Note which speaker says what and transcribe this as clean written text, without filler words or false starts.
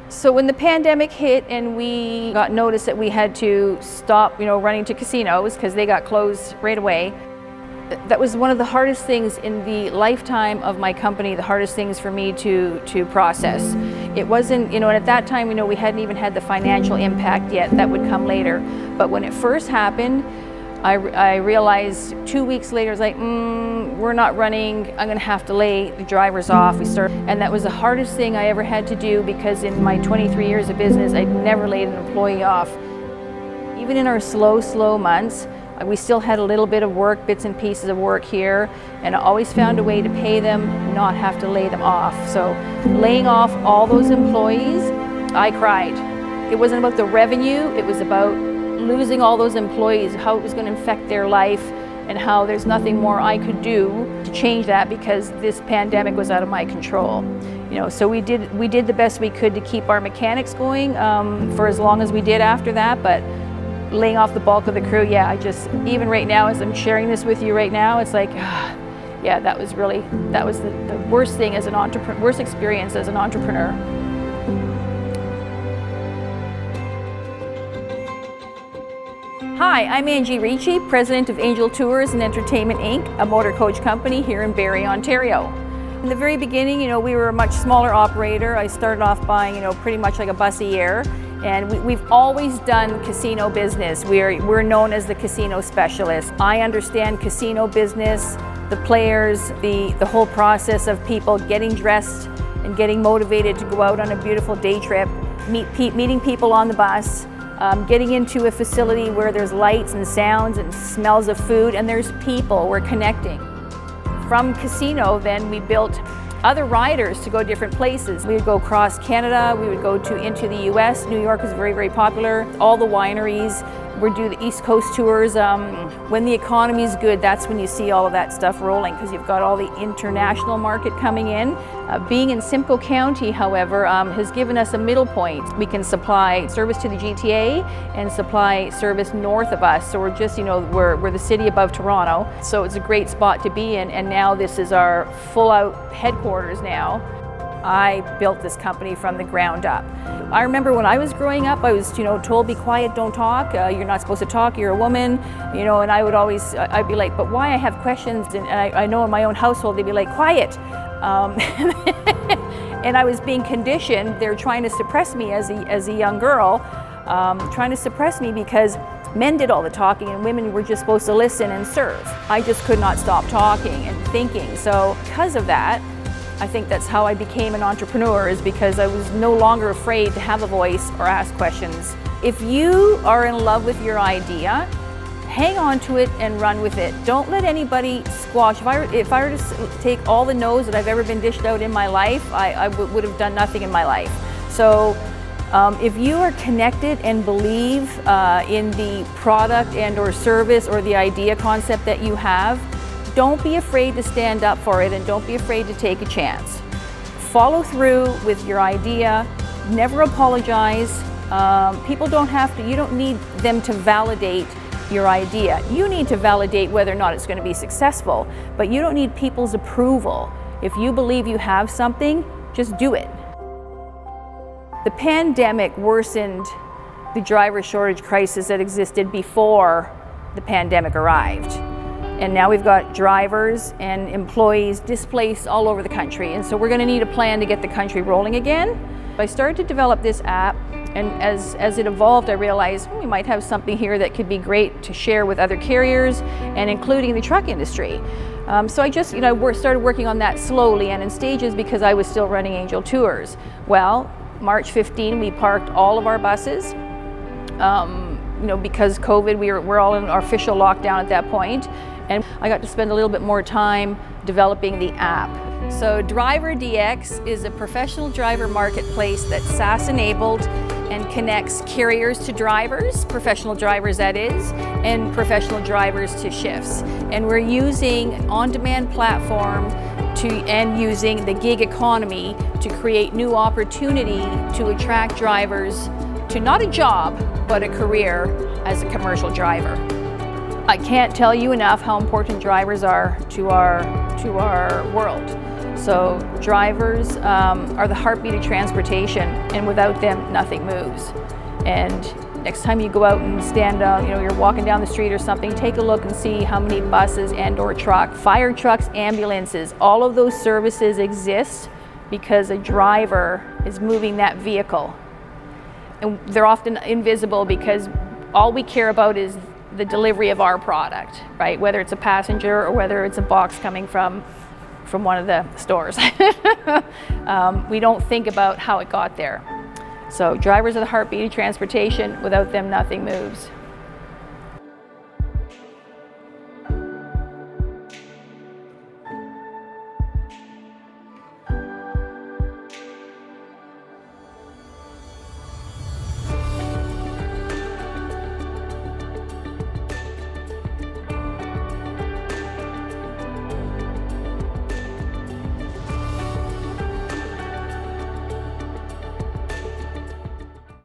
Speaker 1: So when the pandemic hit and we got notice that we had to stop, running to casinos because they got closed right away, that was one of the hardest things in the lifetime of my company, the hardest things for me to process. It wasn't, and at that time, we hadn't even had the financial impact yet. That would come later. But when it first happened, I realized 2 weeks later, I was like, we're not running, I'm gonna have to lay the drivers off. And that was the hardest thing I ever had to do, because in my 23 years of business, I'd never laid an employee off. Even in our slow months, we still had a little bit of work, bits and pieces of work here, and I always found a way to pay them, not have to lay them off. So laying off all those employees, I cried. It wasn't about the revenue, it was about losing all those employees, how it was going to affect their life, and how there's nothing more I could do to change that, because this pandemic was out of my control. So we did the best we could to keep our mechanics going for as long as we did after that, but laying off the bulk of the crew, even right now as I'm sharing this with you right now, it's like, that was the worst thing as an entrepreneur, worst experience as an entrepreneur. Hi, I'm Angie Ricci, President of Angel Tours and Entertainment Inc., a motor coach company here in Barrie, Ontario. In the very beginning, we were a much smaller operator. I started off buying, pretty much like a bus a year, and we've always done casino business. We're known as the casino specialist. I understand casino business, the players, the whole process of people getting dressed and getting motivated to go out on a beautiful day trip, meeting people on the bus, getting into a facility where there's lights and sounds and smells of food, and there's people, we're connecting. From casino, then we built other riders to go different places. We would go across Canada, we would go into the US. New York was very, very popular. All the wineries, we'd do the East Coast tours. When the economy is good, that's when you see all of that stuff rolling, because you've got all the international market coming in. Being in Simcoe County, however, has given us a middle point. We can supply service to the GTA and supply service north of us. So we're just, we're the city above Toronto. So it's a great spot to be in, and now this is our full out headquarters now. I built this company from the ground up. I remember when I was growing up, I was, told be quiet, don't talk, you're not supposed to talk, you're a woman, and I'd be like, but why? I have questions, and I know in my own household, they'd be like, quiet. And I was being conditioned. They're trying to suppress me as a young girl, trying to suppress me because men did all the talking and women were just supposed to listen and serve. I just could not stop talking and thinking. So because of that, I think that's how I became an entrepreneur, is because I was no longer afraid to have a voice or ask questions. If you are in love with your idea, hang on to it and run with it. Don't let anybody squash. If I were to take all the no's that I've ever been dished out in my life, I would have done nothing in my life. So if you are connected and believe in the product and or service or the idea concept that you have, don't be afraid to stand up for it, and don't be afraid to take a chance. Follow through with your idea. Never apologize. People don't have to, you don't need them to validate your idea. You need to validate whether or not it's going to be successful, but you don't need people's approval. If you believe you have something, just do it. The pandemic worsened the driver shortage crisis that existed before the pandemic arrived. And now we've got drivers and employees displaced all over the country. And so we're going to need a plan to get the country rolling again. I started to develop this app, and as it evolved, I realized we might have something here that could be great to share with other carriers, and including the truck industry. So I just, started working on that slowly and in stages, because I was still running Angel Tours. Well, March 15, we parked all of our buses. Because COVID, we're all in our official lockdown at that point. And I got to spend a little bit more time developing the app. So DriverDX is a professional driver marketplace that's SaaS enabled and connects carriers to drivers, professional drivers that is, and professional drivers to shifts. And we're using an on-demand platform and using the gig economy to create new opportunity to attract drivers to not a job, about a career as a commercial driver. I can't tell you enough how important drivers are to our world. So drivers are the heartbeat of transportation, and without them, nothing moves. And next time you go out and stand, you're walking down the street or something, take a look and see how many buses and/or fire trucks, ambulances, all of those services exist because a driver is moving that vehicle. And they're often invisible because all we care about is the delivery of our product, right? Whether it's a passenger or whether it's a box coming from one of the stores. We don't think about how it got there. So drivers are the heartbeat of transportation. Without them, nothing moves.